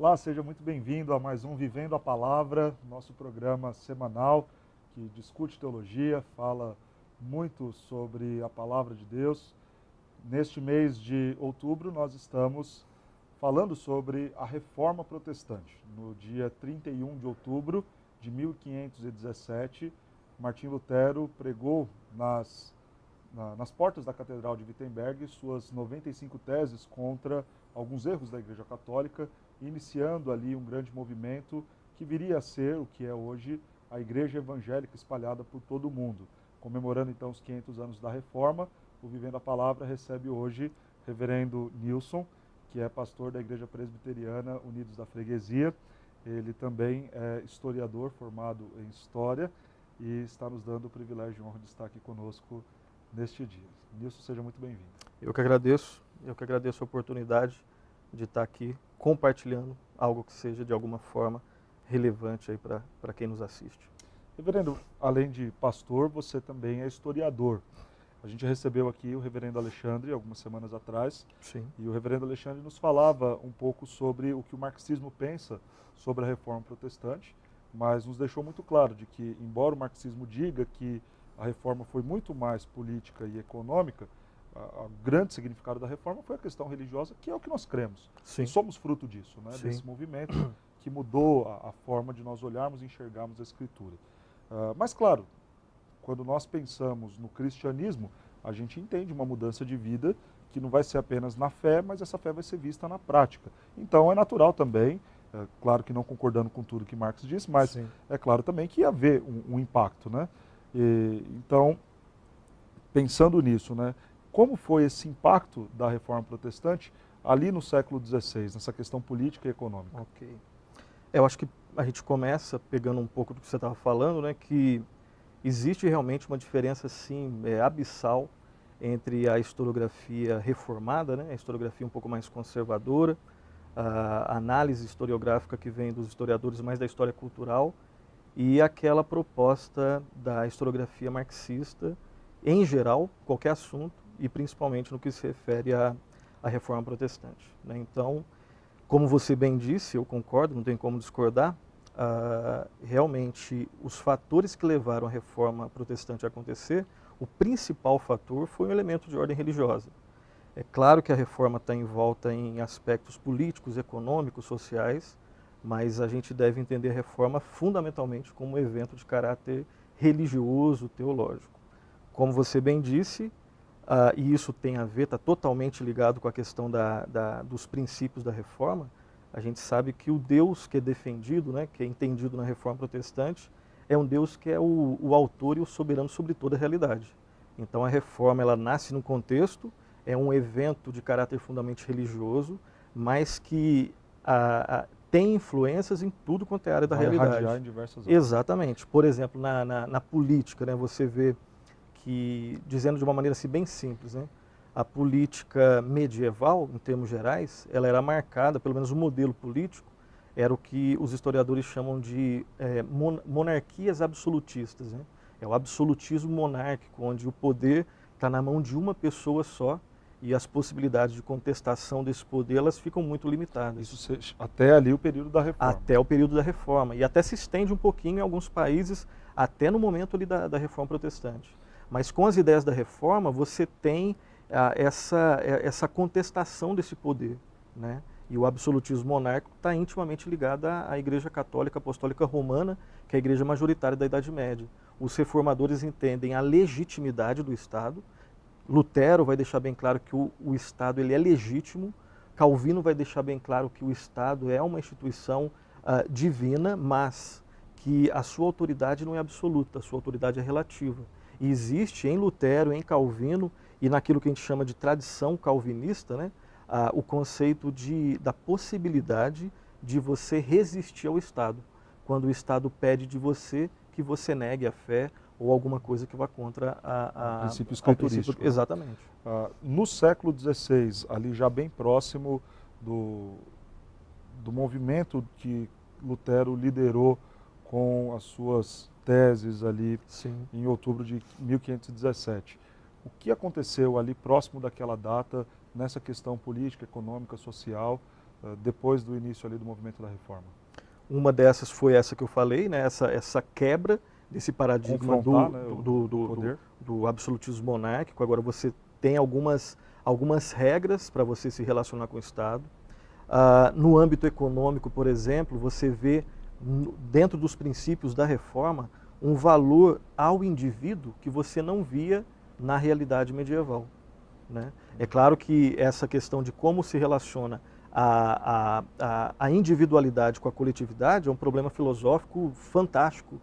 Olá, seja muito bem-vindo a mais um Vivendo a Palavra, nosso programa semanal que discute teologia, fala muito sobre a Palavra de Deus. Neste mês de outubro, nós estamos falando sobre a Reforma Protestante. No dia 31 de outubro de 1517, Martim Lutero pregou nas portas da Catedral de Wittenberg suas 95 teses contra alguns erros da Igreja Católica, iniciando ali um grande movimento que viria a ser o que é hoje a Igreja Evangélica espalhada por todo o mundo. Comemorando então os 500 anos da Reforma, o Vivendo a Palavra recebe hoje reverendo Nilson, que é pastor da Igreja Presbiteriana Unidos da Freguesia. Ele também é historiador formado em História e está nos dando o privilégio e honra de estar aqui conosco neste dia. Nilson, seja muito bem-vindo. Eu que agradeço a oportunidade de estar aqui compartilhando algo que seja de alguma forma relevante aí para quem nos assiste. Reverendo, além de pastor, você também é historiador. A gente recebeu aqui o reverendo Alexandre algumas semanas atrás. Sim. E o reverendo Alexandre nos falava um pouco sobre o que o marxismo pensa sobre a reforma protestante, mas nos deixou muito claro de que, embora o marxismo diga que a reforma foi muito mais política e econômica, o grande significado da reforma foi a questão religiosa, que é o que nós cremos. Sim. E somos fruto disso, né? Sim. Desse movimento que mudou a forma de nós olharmos e enxergarmos a Escritura. Mas, claro, quando nós pensamos no cristianismo, a gente entende uma mudança de vida que não vai ser apenas na fé, mas essa fé vai ser vista na prática. Então é natural também, claro que não concordando com tudo que Marx disse, mas Sim. é claro também que ia haver um impacto, né? Então, pensando nisso, né, como foi esse impacto da Reforma Protestante ali no século XVI, nessa questão política e econômica? Ok. Eu acho que a gente começa pegando um pouco do que você estava falando, né, que existe realmente uma diferença assim, abissal entre a historiografia reformada, né, a historiografia um pouco mais conservadora, a análise historiográfica que vem dos historiadores mais da história cultural, e aquela proposta da historiografia marxista, em geral, qualquer assunto, e principalmente no que se refere à reforma protestante, né? Então, como você bem disse, eu concordo, não tem como discordar, realmente os fatores que levaram a reforma protestante a acontecer, o principal fator foi um elemento de ordem religiosa. É claro que a reforma está envolta em aspectos políticos, econômicos, sociais, mas a gente deve entender a reforma fundamentalmente como um evento de caráter religioso, teológico. Como você bem disse, e isso tem a ver, está totalmente ligado com a questão dos princípios da reforma, a gente sabe que o Deus que é defendido, né, que é entendido na reforma protestante, é um Deus que é o autor e o soberano sobre toda a realidade. Então a reforma ela nasce num contexto, é um evento de caráter fundamentalmente religioso, mas que tem influências em tudo quanto é área da realidade. Vai irradiar em diversas áreas. Exatamente. Por exemplo, na política, né, você vê que, dizendo de uma maneira assim, bem simples, né, a política medieval, em termos gerais, ela era marcada, pelo menos o modelo político, era o que os historiadores chamam de monarquias absolutistas, né? É o absolutismo monárquico, onde o poder está na mão de uma pessoa só e as possibilidades de contestação desse poder elas ficam muito limitadas. Isso até ali o período da reforma. Até o período da reforma. E até se estende um pouquinho em alguns países, até no momento ali da reforma protestante. Mas com as ideias da reforma, você tem essa contestação desse poder, né? E o absolutismo monárquico está intimamente ligado à Igreja Católica Apostólica Romana, que é a igreja majoritária da Idade Média. Os reformadores entendem a legitimidade do Estado. Lutero vai deixar bem claro que o Estado ele é legítimo. Calvino vai deixar bem claro que o Estado é uma instituição divina, mas que a sua autoridade não é absoluta, a sua autoridade é relativa. E existe em Lutero, em Calvino e naquilo que a gente chama de tradição calvinista, né, o conceito da possibilidade de você resistir ao Estado, quando o Estado pede de você que você negue a fé ou alguma coisa que vá contra o princípio escriturístico. Exatamente. No século XVI, ali já bem próximo do movimento que Lutero liderou com as suas teses ali Sim. em outubro de 1517. O que aconteceu ali próximo daquela data nessa questão política, econômica, social, depois do início ali do movimento da reforma? Uma dessas foi essa que eu falei, né? Essa quebra desse paradigma Confrontar, né, o poder. do absolutismo monárquico. Agora você tem algumas regras para você se relacionar com o Estado. No âmbito econômico, por exemplo, você vê dentro dos princípios da reforma um valor ao indivíduo que você não via na realidade medieval, né? É claro que essa questão de como se relaciona a individualidade com a coletividade é um problema filosófico fantástico,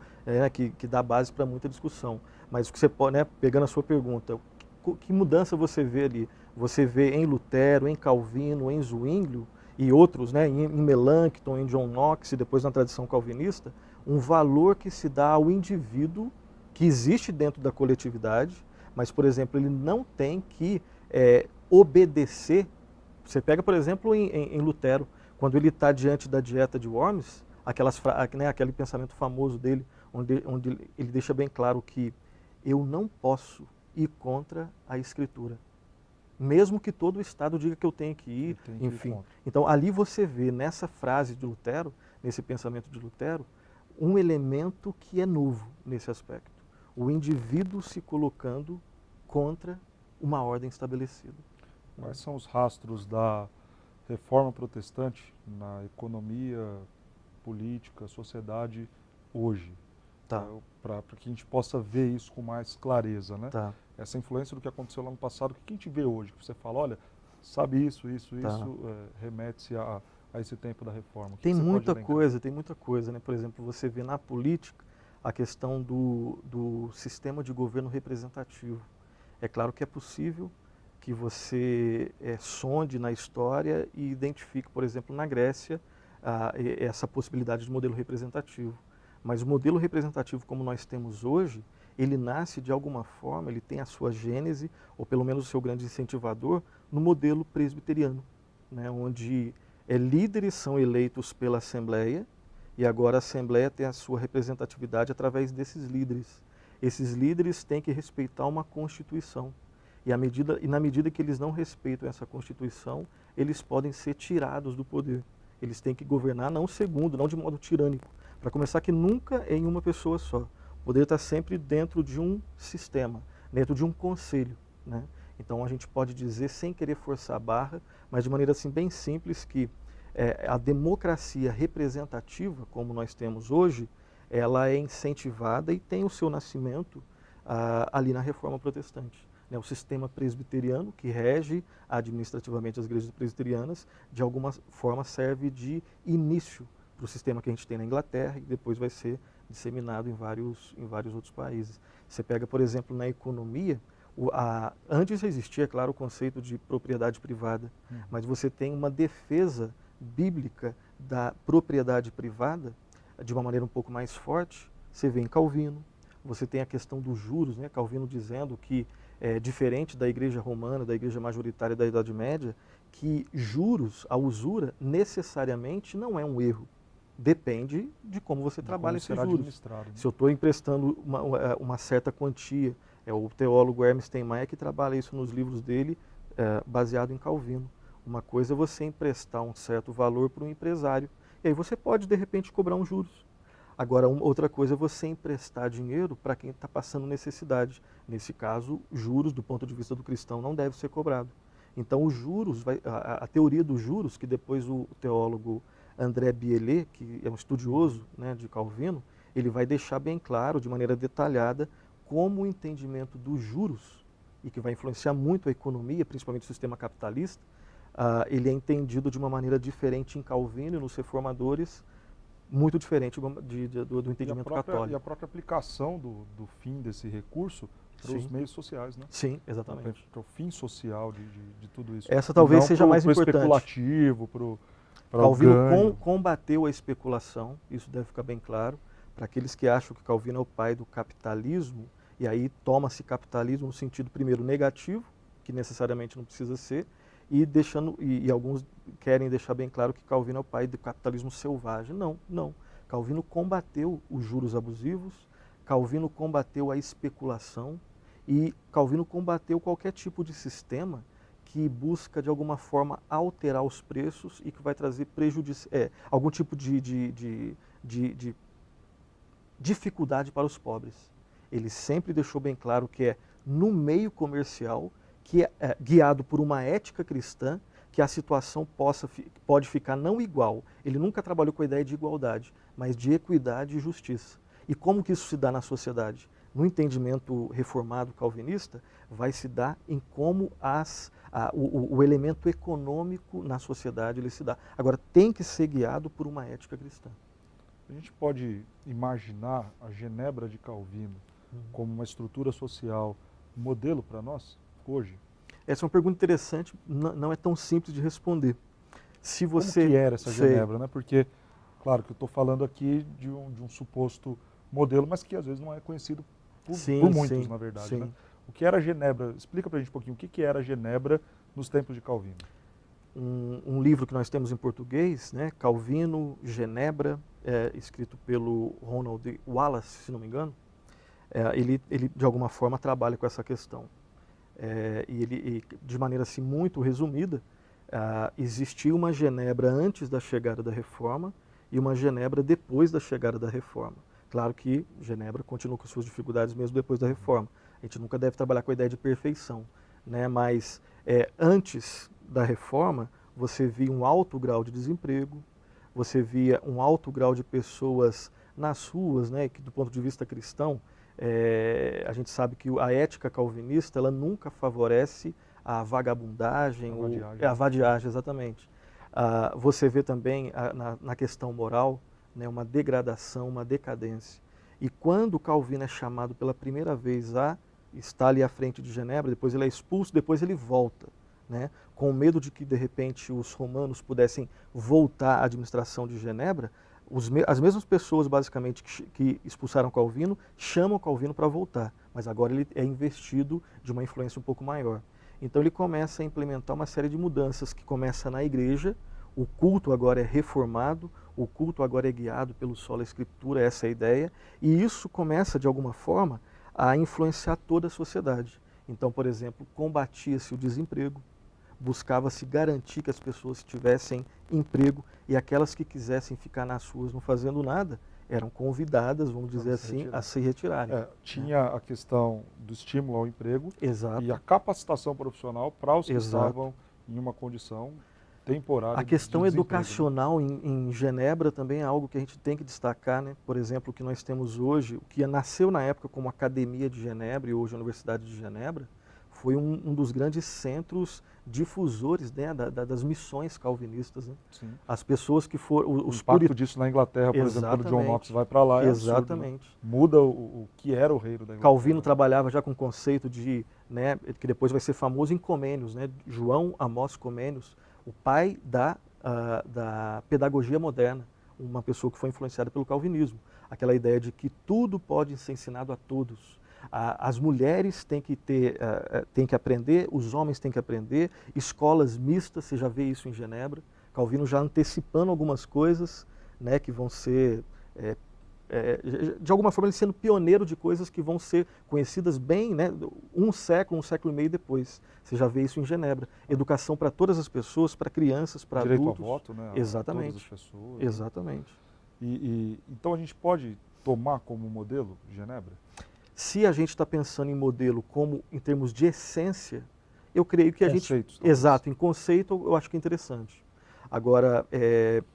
que dá base para muita discussão. Mas o que você pode, né, pegando a sua pergunta, que mudança você vê ali? Você vê em Lutero, em Calvino, em Zwinglio e outros, né, em Melanchthon, em John Knox e depois na tradição calvinista, um valor que se dá ao indivíduo que existe dentro da coletividade, mas, por exemplo, ele não tem que obedecer. Você pega, por exemplo, em Lutero, quando ele está diante da dieta de Worms, aquele pensamento famoso dele, onde ele deixa bem claro que eu não posso ir contra a Escritura, mesmo que todo o Estado diga que eu tenho que ir, enfim. Então, ali você vê nessa frase de Lutero, nesse pensamento de Lutero, um elemento que é novo nesse aspecto. O indivíduo se colocando contra uma ordem estabelecida. Quais são os rastros da reforma protestante na economia, política, sociedade hoje? Tá. Para que a gente possa ver isso com mais clareza, né? Tá. Essa influência do que aconteceu lá no passado, o que a gente vê hoje? Que você fala, olha, sabe isso, remete-se a esse tempo da reforma. Tem muita coisa, né? Por exemplo, você vê na política a questão do sistema de governo representativo. É claro que é possível que você sonde na história e identifique, por exemplo, na Grécia, essa possibilidade de modelo representativo. Mas o modelo representativo como nós temos hoje, ele nasce de alguma forma, ele tem a sua gênese, ou pelo menos o seu grande incentivador, no modelo presbiteriano, né, onde líderes são eleitos pela Assembleia, e agora a Assembleia tem a sua representatividade através desses líderes. Esses líderes têm que respeitar uma Constituição. E na medida que eles não respeitam essa Constituição, eles podem ser tirados do poder. Eles têm que governar não de modo tirânico. Para começar, que nunca é em uma pessoa só. O poder está sempre dentro de um sistema, dentro de um conselho, né? Então a gente pode dizer, sem querer forçar a barra, mas de maneira assim bem simples, que a democracia representativa, como nós temos hoje, ela é incentivada e tem o seu nascimento ali na Reforma Protestante. O sistema presbiteriano, que rege administrativamente as igrejas presbiterianas, de alguma forma serve de início para o sistema que a gente tem na Inglaterra e depois vai ser disseminado em vários outros países. Você pega, por exemplo, na economia, antes existia, é claro, o conceito de propriedade privada, mas você tem uma defesa bíblica da propriedade privada de uma maneira um pouco mais forte. Você vê em Calvino, você tem a questão dos juros, né? Calvino dizendo que diferente da igreja romana, da igreja majoritária da Idade Média, que juros, a usura, necessariamente não é um erro. Depende de como você trabalha esses juros. Né? Se eu estou emprestando uma certa quantia, o teólogo Hermes Steinmeier que trabalha isso nos livros dele, baseado em Calvino. Uma coisa é você emprestar um certo valor para um empresário, e aí você pode, de repente, cobrar uns juros. Agora, outra coisa é você emprestar dinheiro para quem está passando necessidade. Nesse caso, juros, do ponto de vista do cristão, não deve ser cobrado. Então, os juros, a teoria dos juros, que depois o teólogo André Biellet, que é um estudioso, né, de Calvino, ele vai deixar bem claro, de maneira detalhada, como o entendimento dos juros, e que vai influenciar muito a economia, principalmente o sistema capitalista, ele é entendido de uma maneira diferente em Calvino e nos reformadores, muito diferente do entendimento católico. E a própria aplicação do fim desse recurso para os meios sociais, né? Sim, exatamente. Para o fim social de tudo isso. Essa talvez seja mais importante. Para o especulativo, para o Calvino combateu a especulação, isso deve ficar bem claro. Para aqueles que acham que Calvino é o pai do capitalismo, e aí toma-se capitalismo no sentido, primeiro, negativo, que necessariamente não precisa ser, e alguns querem deixar bem claro que Calvino é o pai do capitalismo selvagem. Não. Calvino combateu os juros abusivos, Calvino combateu a especulação e Calvino combateu qualquer tipo de sistema que busca de alguma forma alterar os preços e que vai trazer algum tipo de dificuldade para os pobres. Ele sempre deixou bem claro que é no meio comercial, que é guiado por uma ética cristã, que a situação pode ficar não igual. Ele nunca trabalhou com a ideia de igualdade, mas de equidade e justiça. E como que isso se dá na sociedade? No entendimento reformado calvinista, vai se dar em como o elemento econômico na sociedade ele se dá. Agora, tem que ser guiado por uma ética cristã. A gente pode imaginar a Genebra de Calvino como uma estrutura social modelo para nós hoje? Essa é uma pergunta interessante, não é tão simples de responder. Se você... Como que era essa Genebra, né? Porque, claro que eu estou falando aqui de um suposto modelo, mas que às vezes não é conhecido por muitos, na verdade. Né? O que era a Genebra? Explica para a gente um pouquinho o que era a Genebra nos tempos de Calvino. Um livro que nós temos em português, né? Calvino, Genebra, escrito pelo Ronald Wallace, se não me engano, ele de alguma forma trabalha com essa questão. E de maneira assim muito resumida, existia uma Genebra antes da chegada da Reforma e uma Genebra depois da chegada da Reforma. Claro que Genebra continua com suas dificuldades mesmo depois da Reforma. A gente nunca deve trabalhar com a ideia de perfeição, né? Mas antes da Reforma, você via um alto grau de desemprego, você via um alto grau de pessoas nas ruas, né? Que do ponto de vista cristão, a gente sabe que a ética calvinista ela nunca favorece a vagabundagem, a vadiagem, exatamente. Você vê também na questão moral, né, uma degradação, uma decadência. E quando Calvino é chamado pela primeira vez a estar ali à frente de Genebra, depois ele é expulso, depois ele volta, né, com medo de que de repente os romanos pudessem voltar à administração de Genebra. As mesmas pessoas, basicamente, que expulsaram Calvino, chamam Calvino para voltar, mas agora ele é investido de uma influência um pouco maior. Então ele começa a implementar uma série de mudanças que começa na igreja, o culto agora é reformado, o culto agora é guiado pelo sola escritura, essa é a ideia, e isso começa, de alguma forma, a influenciar toda a sociedade. Então, por exemplo, combatia-se o desemprego, buscava-se garantir que as pessoas tivessem emprego e aquelas que quisessem ficar nas ruas não fazendo nada eram convidadas, vamos dizer assim, a se retirarem. Tinha a questão do estímulo ao emprego. Exato. E a capacitação profissional para os que estavam em uma condição temporária. A questão educacional em Genebra também é algo que a gente tem que destacar, né? Por exemplo, o que nós temos hoje, o que nasceu na época como Academia de Genebra e hoje a Universidade de Genebra, foi um dos grandes centros difusores, né, das missões calvinistas. Né? Sim. As pessoas que foram... O impacto disso na Inglaterra, por exemplo, quando John Knox vai para lá, é exatamente. Absurdo, né? Muda o que era o reino da Inglaterra. Calvino trabalhava já com o conceito de, né, que depois vai ser famoso em Comênios, né? João Amós Comênios, o pai da pedagogia moderna, uma pessoa que foi influenciada pelo calvinismo. Aquela ideia de que tudo pode ser ensinado a todos. As mulheres têm que aprender, os homens têm que aprender, escolas mistas, você já vê isso em Genebra. Calvino já antecipando algumas coisas, né, que vão ser, de alguma forma, ele sendo pioneiro de coisas que vão ser conhecidas bem, né, um século e meio depois. Você já vê isso em Genebra. Educação para todas as pessoas, para crianças, para adultos. Direito ao voto, né? Exatamente. A todas as pessoas. Exatamente. Então a gente pode tomar como modelo Genebra? Se a gente está pensando em modelo como em termos de essência, eu creio que Conceitos, exato, em conceito eu acho que é interessante. Agora,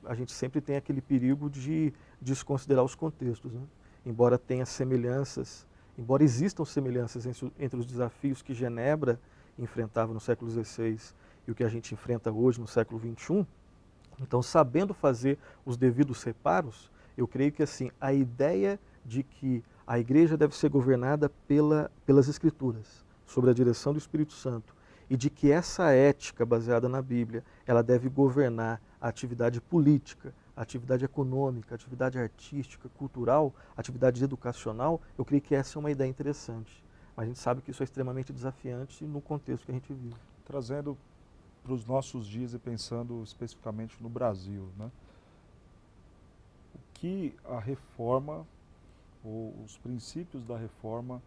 a gente sempre tem aquele perigo de desconsiderar os contextos, né? Embora tenha semelhanças, embora existam semelhanças entre os desafios que Genebra enfrentava no século XVI e o que a gente enfrenta hoje no século XXI, então, sabendo fazer os devidos reparos, eu creio que assim, a ideia de que a igreja deve ser governada pelas Escrituras, sob a direção do Espírito Santo, e de que essa ética baseada na Bíblia, ela deve governar a atividade política, a atividade econômica, a atividade artística, cultural, a atividade educacional, eu creio que essa é uma ideia interessante. Mas a gente sabe que isso é extremamente desafiante no contexto que a gente vive. Trazendo para os nossos dias e pensando especificamente no Brasil, né? O que a reforma ou os princípios da reforma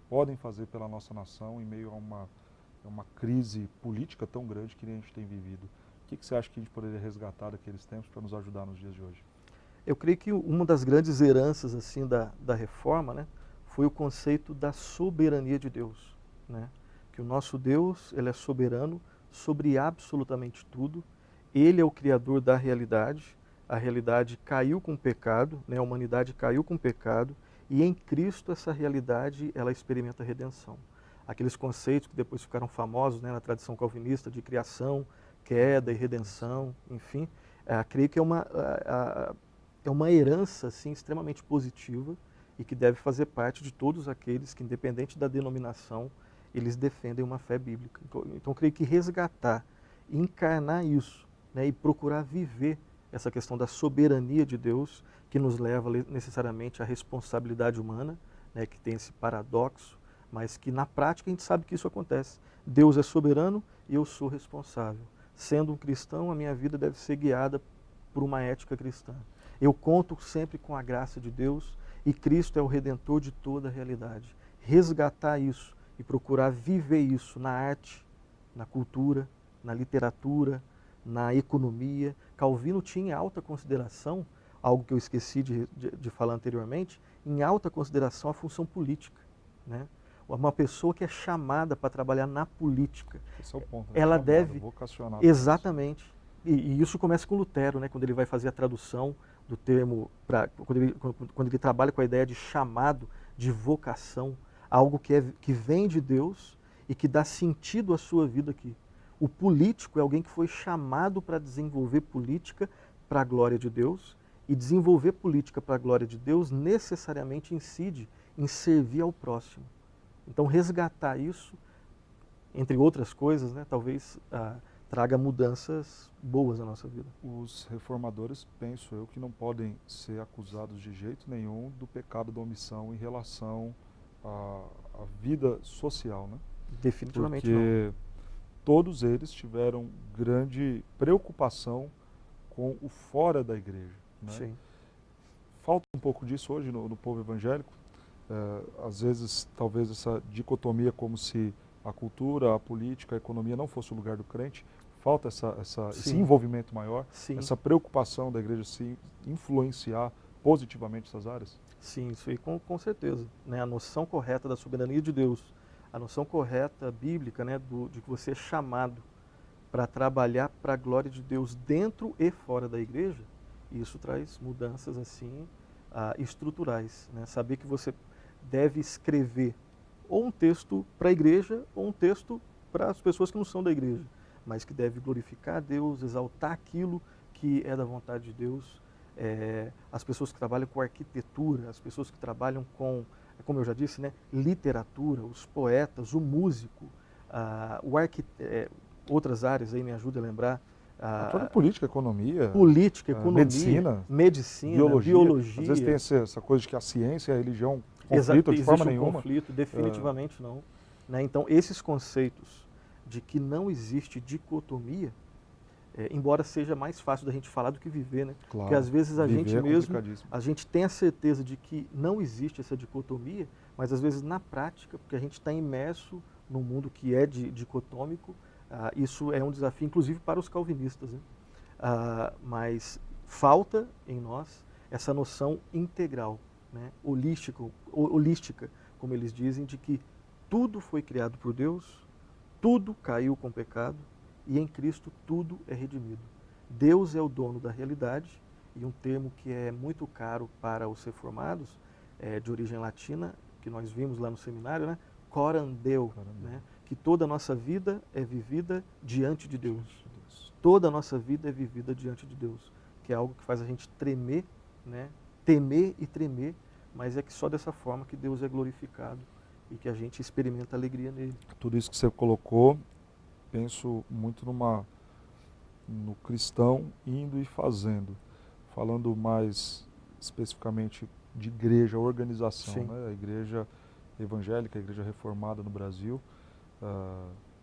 podem fazer pela nossa nação em meio a uma uma crise política tão grande que nem a gente tem vivido. O que você acha que a gente poderia resgatar daqueles tempos para nos ajudar nos dias de hoje? Eu creio que uma das grandes heranças assim da reforma, né, foi o conceito da soberania de Deus, né? Que o nosso Deus, ele é soberano sobre absolutamente tudo. Ele é o criador da realidade. A realidade caiu com o pecado, né? A humanidade caiu com o pecado, e em Cristo essa realidade ela experimenta redenção. Aqueles conceitos que depois ficaram famosos, né, na tradição calvinista de criação, queda e redenção, enfim, creio que é uma herança assim, extremamente positiva e que deve fazer parte de todos aqueles que, independente da denominação, eles defendem uma fé bíblica. Então creio que resgatar, encarnar isso, né, e procurar viver essa questão da soberania de Deus, que nos leva necessariamente à responsabilidade humana, né, que tem esse paradoxo, mas que na prática a gente sabe que isso acontece. Deus é soberano e eu sou responsável. Sendo um cristão, a minha vida deve ser guiada por uma ética cristã. Eu conto sempre com a graça de Deus e Cristo é o Redentor de toda a realidade. Resgatar isso e procurar viver isso na arte, na cultura, na literatura, na economia. Calvino tinha em alta consideração, algo que eu esqueci de falar anteriormente, em alta consideração a função política, né? Uma pessoa que é chamada para trabalhar na política. Esse é o ponto, né? Ela Chamado, deve... vocacionado. Exatamente. E isso começa com Lutero, né? Quando ele vai fazer a tradução do termo, quando ele trabalha com a ideia de chamado, de vocação, algo que vem de Deus e que dá sentido à sua vida aqui. O político é alguém que foi chamado para desenvolver política para a glória de Deus, e desenvolver política para a glória de Deus necessariamente incide em servir ao próximo. Então resgatar isso, entre outras coisas, né, talvez traga mudanças boas na nossa vida. Os reformadores, penso eu, que não podem ser acusados de jeito nenhum do pecado da omissão em relação à vida social, né? Definitivamente Porque não. todos eles tiveram grande preocupação com o fora da igreja, né? Sim. Falta um pouco disso hoje no povo evangélico. Às vezes, talvez essa dicotomia como se a cultura, a política, a economia não fosse o lugar do crente. Falta esse envolvimento maior, Sim. essa preocupação da igreja se influenciar positivamente essas áreas? Sim, isso aí com certeza. Né? A noção correta da soberania de Deus, a noção correta bíblica, né, de que você é chamado para trabalhar para a glória de Deus dentro e fora da igreja, isso traz mudanças assim estruturais. Né? Saber que você deve escrever ou um texto para a igreja ou um texto para as pessoas que não são da igreja, mas que deve glorificar a Deus, exaltar aquilo que é da vontade de Deus. As pessoas que trabalham com arquitetura, as pessoas que trabalham com, como eu já disse, né, literatura, os poetas, o músico, outras áreas aí me ajuda a lembrar. A própria política, economia, medicina, biologia. Às vezes tem essa coisa de que a ciência e a religião conflitam de forma nenhuma. Conflito, definitivamente não. Né? Então, esses conceitos de que não existe dicotomia, embora seja mais fácil da gente falar do que viver, né? Claro, porque às vezes a gente mesmo, complicadíssimo. a gente tem a certeza de que não existe essa dicotomia, mas às vezes na prática, porque a gente está imerso num mundo que é dicotômico, isso é um desafio, inclusive para os calvinistas, né? Mas falta em nós essa noção integral, né? holística, como eles dizem, de que tudo foi criado por Deus, tudo caiu com o pecado e em Cristo tudo é redimido. Deus é o dono da realidade, e um termo que é muito caro para os reformados, de origem latina, que nós vimos lá no seminário, né? Coram Deo, né? Que toda a nossa vida é vivida diante de Deus. Toda a nossa vida é vivida diante de Deus, que é algo que faz a gente tremer, né? Temer e tremer, mas é que só dessa forma que Deus é glorificado e que a gente experimenta alegria nele. Tudo isso que você colocou, penso muito no cristão indo e fazendo. Falando mais especificamente de igreja, organização, né? A igreja evangélica, a igreja reformada no Brasil.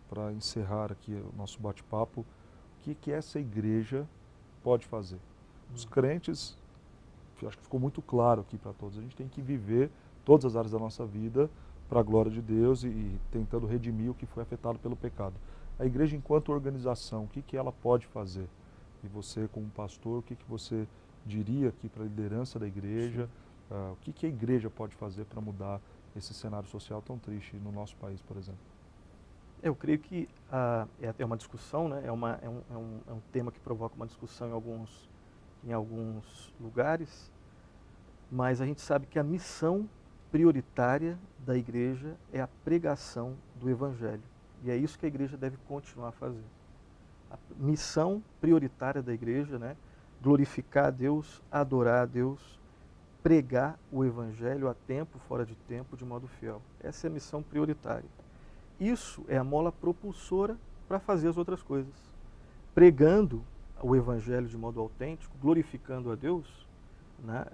Para encerrar aqui o nosso bate-papo, o que essa igreja pode fazer? Os crentes, acho que ficou muito claro aqui para todos, a gente tem que viver todas as áreas da nossa vida para a glória de Deus e tentando redimir o que foi afetado pelo pecado. A igreja, enquanto organização, o que ela pode fazer? E você, como pastor, o que você diria aqui para a liderança da igreja? O que a igreja pode fazer para mudar esse cenário social tão triste no nosso país, por exemplo? Eu creio que é uma discussão, né? É um tema que provoca uma discussão em alguns lugares, mas a gente sabe que a missão prioritária da igreja é a pregação do Evangelho. E é isso que a igreja deve continuar a fazer. A missão prioritária da igreja, né? Glorificar a Deus, adorar a Deus, pregar o Evangelho a tempo, fora de tempo, de modo fiel. Essa é a missão prioritária. Isso é a mola propulsora para fazer as outras coisas. Pregando o Evangelho de modo autêntico, glorificando a Deus, né,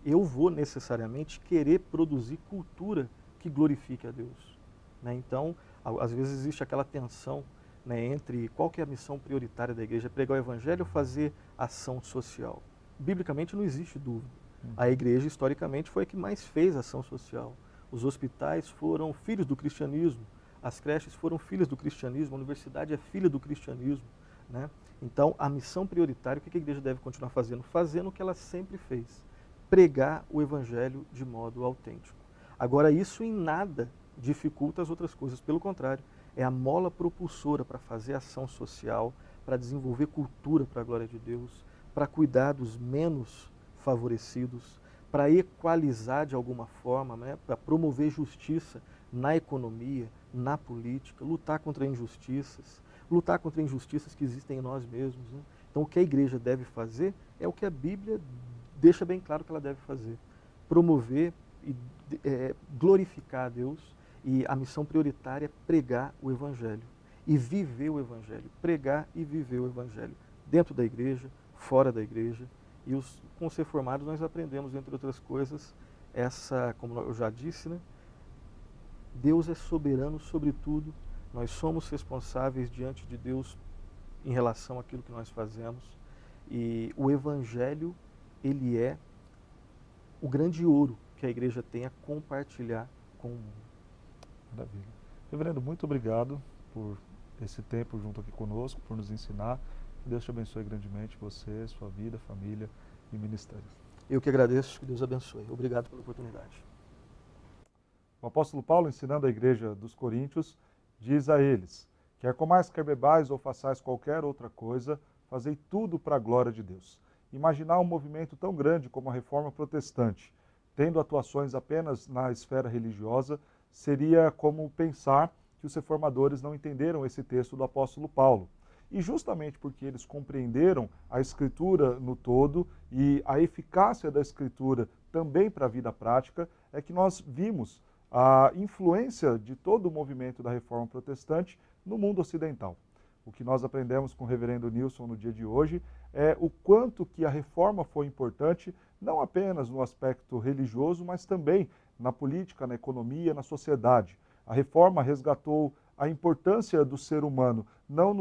eu vou necessariamente querer produzir cultura que glorifique a Deus. Né? Então, às vezes existe aquela tensão, né, entre qual que é a missão prioritária da igreja, pregar o Evangelho ou fazer ação social. Biblicamente não existe dúvida. A igreja, historicamente, foi a que mais fez ação social. Os hospitais foram filhos do cristianismo, as creches foram filhas do cristianismo, a universidade é filha do cristianismo. Né? Então, a missão prioritária, o que a igreja deve continuar fazendo? Fazendo o que ela sempre fez, pregar o Evangelho de modo autêntico. Agora, isso em nada dificulta as outras coisas, pelo contrário, é a mola propulsora para fazer ação social, para desenvolver cultura para a glória de Deus, para cuidar dos menos favorecidos, para equalizar de alguma forma, né, para promover justiça na economia, na política, lutar contra injustiças que existem em nós mesmos. Né? Então, o que a igreja deve fazer é o que a Bíblia deixa bem claro que ela deve fazer. Promover e glorificar a Deus, e a missão prioritária é pregar o Evangelho e viver o Evangelho. Pregar e viver o Evangelho dentro da igreja, fora da igreja. E com os reformados nós aprendemos, entre outras coisas, como eu já disse, né? Deus é soberano sobre tudo, nós somos responsáveis diante de Deus em relação àquilo que nós fazemos, e o Evangelho, ele é o grande ouro que a igreja tem a compartilhar com o mundo. Maravilha. Reverendo, muito obrigado por esse tempo junto aqui conosco, por nos ensinar. Que Deus te abençoe grandemente, você, sua vida, família e ministério. Eu que agradeço, que Deus abençoe. Obrigado pela oportunidade. O apóstolo Paulo, ensinando a igreja dos Coríntios, diz a eles: quer comais, quer bebais ou façais qualquer outra coisa, fazei tudo para a glória de Deus. Imaginar um movimento tão grande como a Reforma Protestante, tendo atuações apenas na esfera religiosa, seria como pensar que os reformadores não entenderam esse texto do apóstolo Paulo. E justamente porque eles compreenderam a Escritura no todo e a eficácia da Escritura também para a vida prática, é que nós vimos a influência de todo o movimento da Reforma Protestante no mundo ocidental. O que nós aprendemos com o reverendo Nilson no dia de hoje é o quanto que a Reforma foi importante, não apenas no aspecto religioso, mas também na política, na economia, na sociedade. A Reforma resgatou a importância do ser humano, não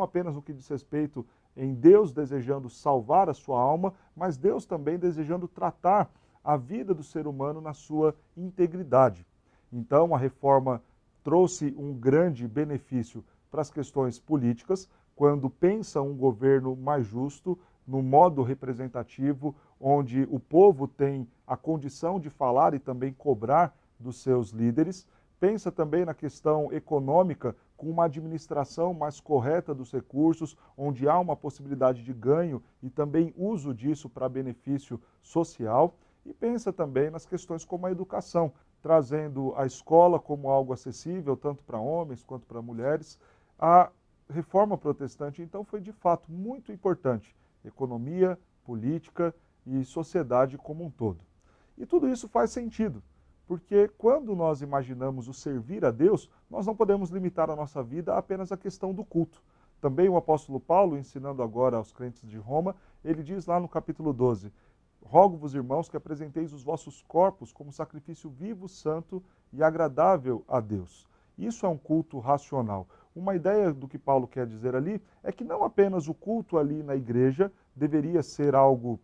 apenas no que diz respeito em Deus desejando salvar a sua alma, mas Deus também desejando tratar a vida do ser humano na sua integridade. Então, a Reforma trouxe um grande benefício para as questões políticas, quando pensa um governo mais justo, no modo representativo, onde o povo tem a condição de falar e também cobrar dos seus líderes. Pensa também na questão econômica, com uma administração mais correta dos recursos, onde há uma possibilidade de ganho e também uso disso para benefício social. E pensa também nas questões como a educação, trazendo a escola como algo acessível, tanto para homens quanto para mulheres. A Reforma Protestante, então, foi de fato muito importante. Economia, política e sociedade como um todo. E tudo isso faz sentido, porque quando nós imaginamos o servir a Deus, nós não podemos limitar a nossa vida a apenas a questão do culto. Também o apóstolo Paulo, ensinando agora aos crentes de Roma, ele diz lá no capítulo 12, rogo-vos, irmãos, que apresenteis os vossos corpos como sacrifício vivo, santo e agradável a Deus. Isso é um culto racional. Uma ideia do que Paulo quer dizer ali é que não apenas o culto ali na igreja deveria ser algo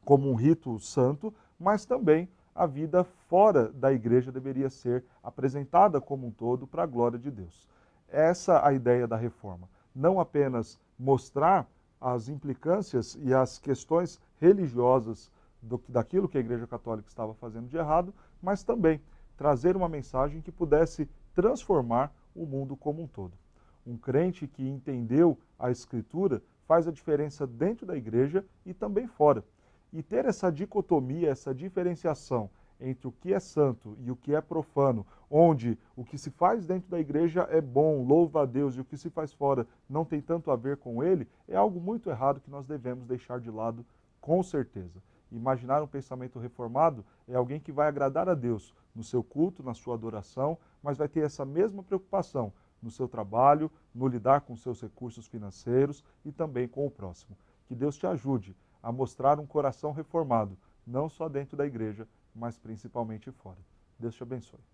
como um rito santo, mas também a vida fora da igreja deveria ser apresentada como um todo para a glória de Deus. Essa é a ideia da reforma. Não apenas mostrar as implicâncias e as questões religiosas daquilo que a Igreja Católica estava fazendo de errado, mas também trazer uma mensagem que pudesse transformar o mundo como um todo. Um crente que entendeu a Escritura faz a diferença dentro da igreja e também fora. E ter essa dicotomia, essa diferenciação entre o que é santo e o que é profano, onde o que se faz dentro da igreja é bom, louva a Deus, e o que se faz fora não tem tanto a ver com ele, é algo muito errado que nós devemos deixar de lado com certeza. Imaginar um pensamento reformado é alguém que vai agradar a Deus no seu culto, na sua adoração, mas vai ter essa mesma preocupação no seu trabalho, no lidar com seus recursos financeiros e também com o próximo. Que Deus te ajude a mostrar um coração reformado, não só dentro da igreja, mas principalmente fora. Deus te abençoe.